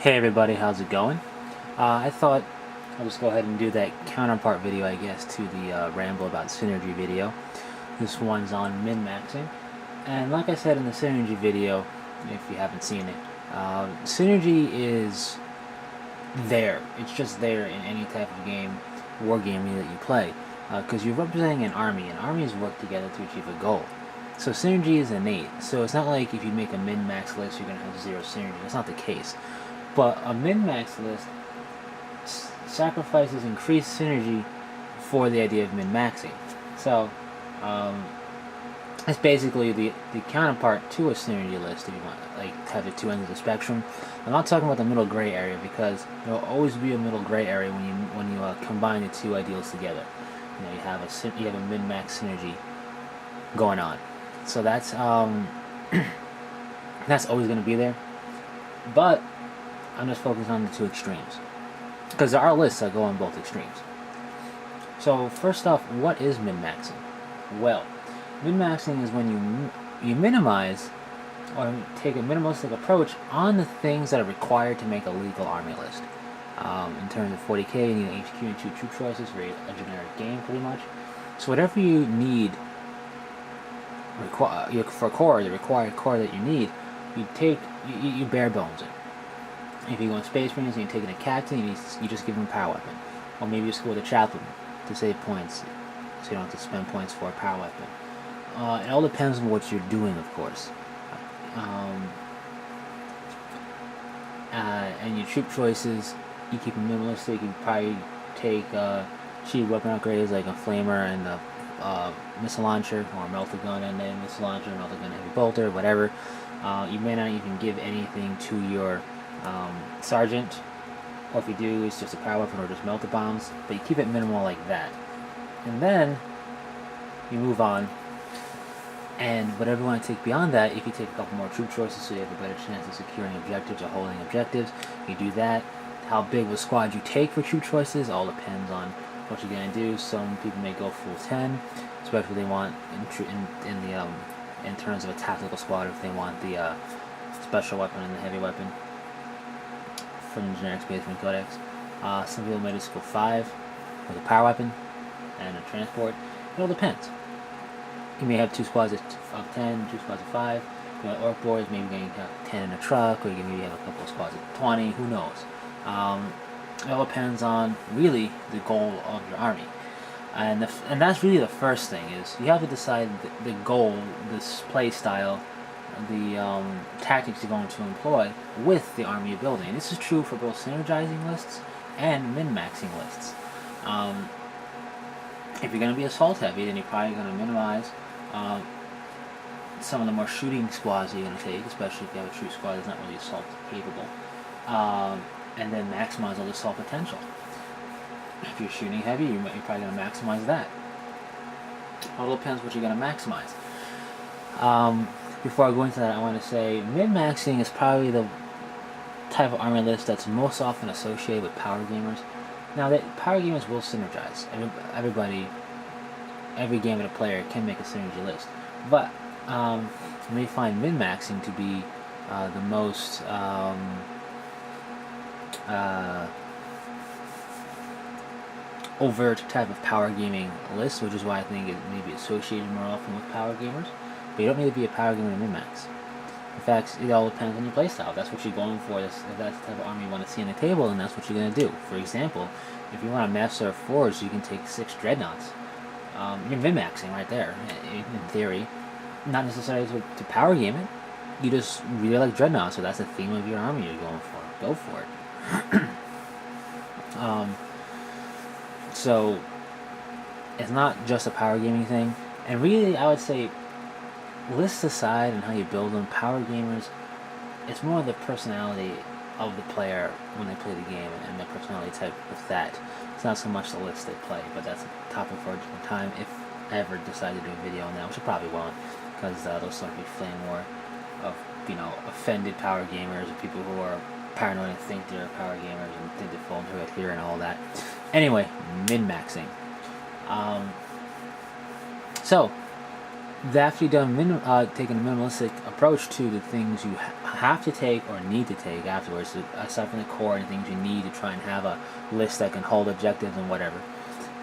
Hey everybody, how's it going? I thought I'll just go ahead and do that counterpart video, I guess, to the ramble about synergy video. This one's on min-maxing. And like I said in the synergy video, if you haven't seen it, synergy is there. It's just there in any type of game, wargaming that you play. Because you're representing an army, and armies work together to achieve a goal. So synergy is innate. So it's not like if you make a min-max list, you're going to have zero synergy. That's not the case. But a min-max list sacrifices increased synergy for the idea of min-maxing. So, it's basically the counterpart to a synergy list if you want like have the two ends of the spectrum. I'm not talking about the middle gray area because there will always be a middle gray area when you combine the two ideals together. You know, you have a min-max synergy going on. So that's that's always going to be there. But I'm just focused on the two extremes because there are lists that go on both extremes. So first off, what is min-maxing? Well, min-maxing is when you minimize or take a minimalistic approach on the things that are required to make a legal army list. In terms of 40k, you need an HQ and 2 troop choices for a generic game, pretty much. So whatever you need for core, the required core that you need, you bare bones it. If you go in Space Marines and you're taking a captain, you just give them a power weapon. Or maybe you just go with a chaplain to save points, so you don't have to spend points for a power weapon. It all depends on what you're doing, of course. And your troop choices, you keep them minimalistic. You probably take cheap weapon upgrades like a flamer and a missile launcher, or a melter gun and a missile launcher, melter gun, heavy bolter, whatever. You may not even give anything to your sergeant, or if you do, it's just a power weapon or just melter bombs, but you keep it minimal like that. And then you move on, and whatever you want to take beyond that, if you take a couple more troop choices so you have a better chance of securing objectives or holding objectives, you do that. How big of a squad you take for troop choices all depends on what you're going to do. Some people may go full 10, especially if they want in terms of a tactical squad, if they want the special weapon and the heavy weapon from the generic Space Marine Codex. Some people may just go 5 with a power weapon and a transport. It all depends. You may have 2 squads of 10, 2 squads of 5. You know, orc boys, maybe you have 10 in a truck, or you can maybe have a couple of squads of 20. Who knows? It all depends on really the goal of your army. And that's really the first thing, is you have to decide the goal, this play style, the tactics you're going to employ with the army you're building. And this is true for both synergizing lists and min-maxing lists. If you're going to be assault heavy, then you're probably going to minimize some of the more shooting squads you're going to take, especially if you have a troop squad that's not really assault capable, and then maximize all the assault potential. If you're shooting heavy, you're probably going to maximize that. All depends what you're going to maximize. Before I go into that, I want to say min-maxing is probably the type of army list that's most often associated with power gamers. Now, that power gamers will synergize. Every game of the player can make a synergy list, but you may find min-maxing to be the most overt type of power gaming list, which is why I think it may be associated more often with power gamers. But you don't need to be a power gamer to min-max. In fact, it all depends on your playstyle. If that's what you're going for, if that's the type of army you want to see on the table, then that's what you're going to do. For example, if you want a master of 4s, you can take 6 dreadnoughts. You're min-maxing right there, in theory. Not necessarily to power game it. You just really like dreadnoughts, so that's the theme of your army you're going for. Go for it. So, it's not just a power gaming thing. And really, I would say, lists aside and how you build them, power gamers, it's more the personality of the player when they play the game and their personality type with that. It's not so much the list they play, but that's a topic for a different time if I ever decide to do a video on that, which I probably won't, because those sort of be flame war of, offended power gamers or people who are paranoid and think they're power gamers and think they're falling through it here and all that. Anyway, min-maxing. So, after you've done taking a minimalistic approach to the things you have to take or need to take afterwards, aside from the core and things you need to try and have a list that can hold objectives and whatever,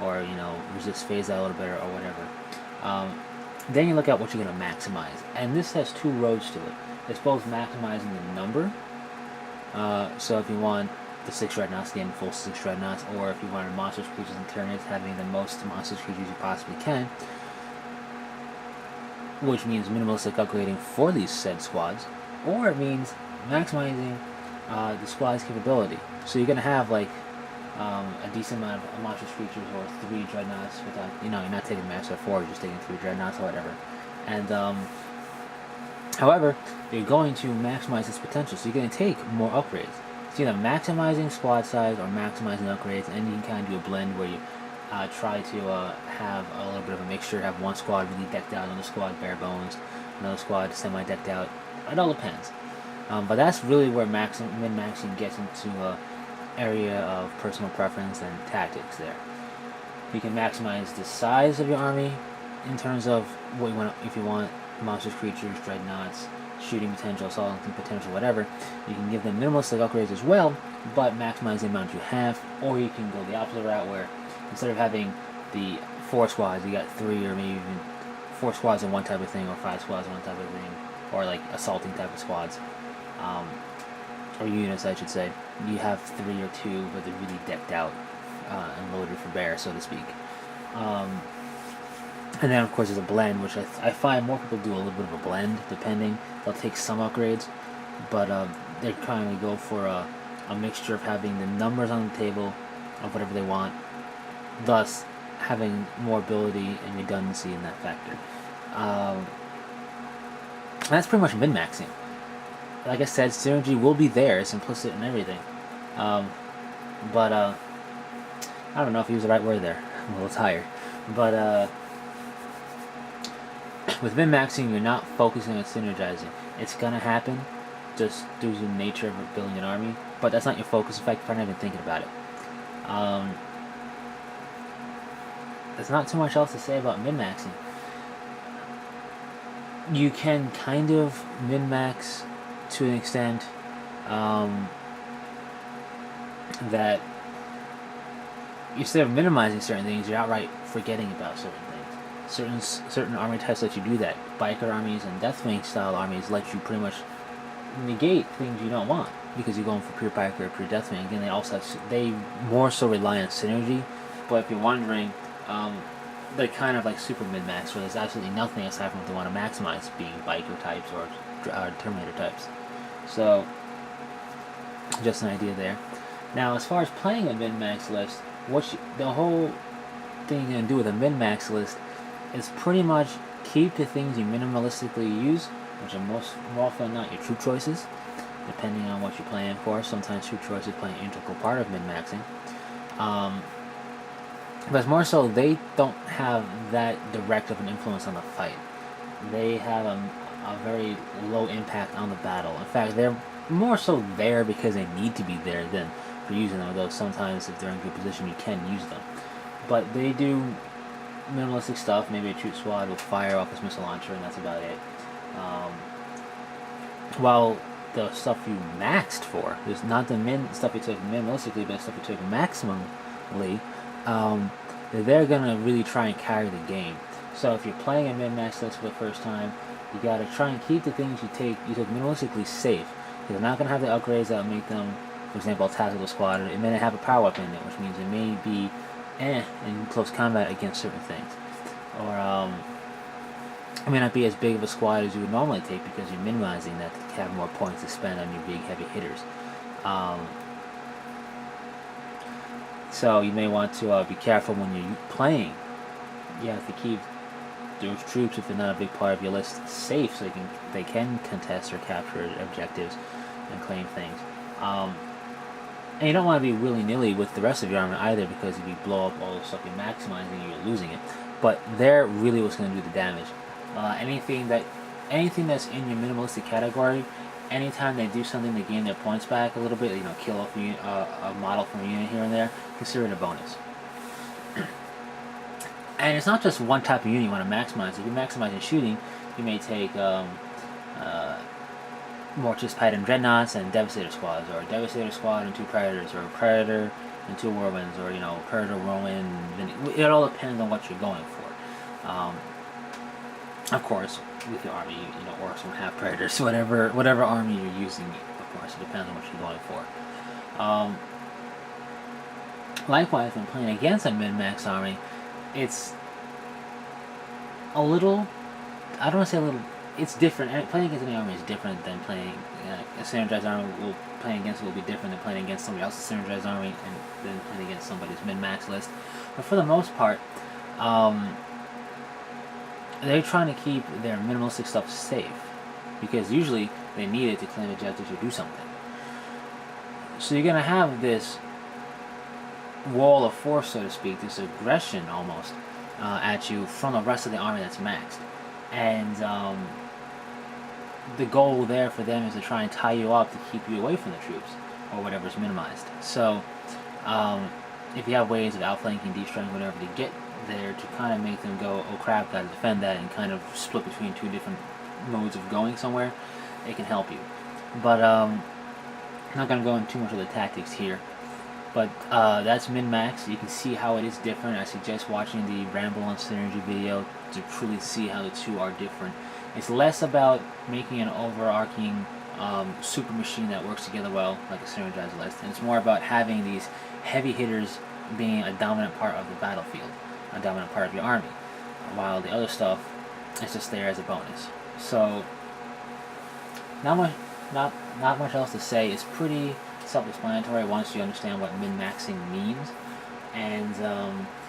or resist phase out a little bit or whatever. Then you look at what you're going to maximize, and this has two roads to it. It's both maximizing the number, so if you want the 6 dreadnoughts, again, full 6 dreadnoughts, or if you wanted monsters, creatures, and Tyranids, having the most monsters, creatures you possibly can, which means minimalistic upgrading for these said squads, or it means maximizing the squad's capability. So you're going to have like a decent amount of monstrous creatures or 3 dreadnoughts without, you're not taking max or 4, you're just taking 3 dreadnoughts or whatever. And however, you're going to maximize its potential, so you're going to take more upgrades. It's either maximizing squad size or maximizing upgrades, and you can kind of do a blend where you try to have a little bit of a mixture, have one squad really decked out, another squad bare bones, another squad semi-decked out. It all depends. But that's really where min-maxing gets into an area of personal preference and tactics there. You can maximize the size of your army in terms of what you want. If you want monsters, creatures, dreadnoughts, shooting potential, assaulting potential, whatever, you can give them minimalistic upgrades as well, but maximize the amount you have. Or you can go the opposite route where instead of having the 4 squads, you got 3 or maybe even 4 squads on one type of thing, or 5 squads on one type of thing, or like assaulting type of squads, or units, I should say. You have 3 or 2, but they're really decked out and loaded for bear, so to speak. And then, of course, there's a blend, which I find more people do a little bit of a blend, depending. They'll take some upgrades, but they're trying to go for a mixture of having the numbers on the table of whatever they want, thus having more ability and redundancy in that factor. That's pretty much min-maxing. Like I said, synergy will be there. It's implicit in everything. But I don't know if he was the right word there. I'm a little tired. But with min-maxing, you're not focusing on synergizing. It's gonna happen just due to the nature of building an army, but that's not your focus. In fact, you're not even thinking about it. There's not too much else to say about min-maxing. You can kind of min-max to an extent that instead of minimizing certain things, you're outright forgetting about certain things. Certain army types let you do that. Biker armies and Deathwing style armies let you pretty much negate things you don't want because you're going for pure Biker or pure Deathwing. Again, they more so rely on synergy. But if you're wondering, they're kind of like super min-max, where there's absolutely nothing aside from what they want to maximize, being Biker types or Terminator types. So, just an idea there. Now, as far as playing a min-max list, the whole thing you're going to do with a min-max list is pretty much keep the things you minimalistically use, which are more often than not your troop choices, depending on what you're playing for. Sometimes troop choices play an integral part of min-maxing. But more so, they don't have that direct of an influence on the fight. They have a very low impact on the battle. In fact, they're more so there because they need to be there than for using them, although sometimes if they're in good position you can use them. But they do minimalistic stuff, maybe a troop squad will fire off this missile launcher and that's about it. While the stuff you maxed for, there's not the stuff you took minimalistically, but the stuff you took maximally, they're going to really try and carry the game. So if you're playing a min-max list for the first time, you got to try and keep the things you took minimalistically safe. They're not going to have the upgrades that will make them, for example, a tactical squad. It may not have a power weapon in it, which means it may be in close combat against certain things. Or it may not be as big of a squad as you would normally take because you're minimizing that to have more points to spend on your big heavy hitters. So you may want to be careful when you're playing. You have to keep those troops, if they're not a big part of your list, safe so they can contest or capture objectives and claim things. And you don't want to be willy-nilly with the rest of your army either, because if you blow up all the stuff you're maximizing, you're losing it. But they're really what's going to do the damage. Anything that's in your minimalistic category, anytime they do something to gain their points back a little bit, kill off a model from a unit here and there, consider it a bonus. And it's not just one type of unit you want to maximize. If you're maximizing shooting, you may take Mortis Titan Dreadnoughts and Devastator Squads, or Devastator Squad and 2 Predators, or Predator and 2 Whirlwinds, or Predator Whirlwind. It all depends on what you're going for. Of course, with your army, orcs won't have Predators. Whatever army you're using, of course, it depends on what you're going for. Likewise, when playing against a min-max army, it's a little, I don't want to say a little, it's different. Playing against any army is different than playing a synergized army. Playing against it will be different than playing against somebody else's synergized army and then playing against somebody's min-max list. But for the most part, they're trying to keep their minimalistic stuff safe, because usually they need it to claim objectives or do something. So you're going to have this wall of force, so to speak, this aggression almost at you from the rest of the army that's maxed. And the goal there for them is to try and tie you up to keep you away from the troops, or whatever's minimized. So if you have ways of outflanking, destroying whatever to get there to kind of make them go, oh crap, gotta defend that, and kind of split between 2 different modes of going somewhere, it can help you. But I'm not going to go into too much of the tactics here. But that's min-max. You can see how it is different. I suggest watching the Ramble on Synergy video to truly see how the two are different. It's less about making an overarching super machine that works together well, like a synergized list, and it's more about having these heavy hitters being a dominant part of the battlefield, a dominant part of your army, while the other stuff is just there as a bonus. So not much else to say. It's pretty self-explanatory once you understand what min-maxing means, and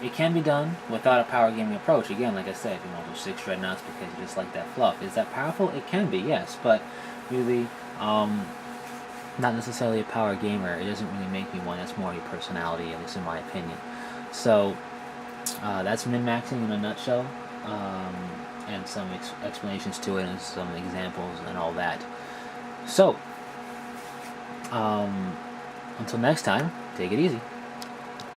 it can be done without a power gaming approach. Again, like I said, if you want those 6 dreadnoughts because you just like that fluff. Is that powerful? It can be, yes, but really not necessarily a power gamer. It doesn't really make me one. That's more your personality, at least in my opinion. So that's min-maxing in a nutshell, and some explanations to it and some examples and all that. So until next time, take it easy.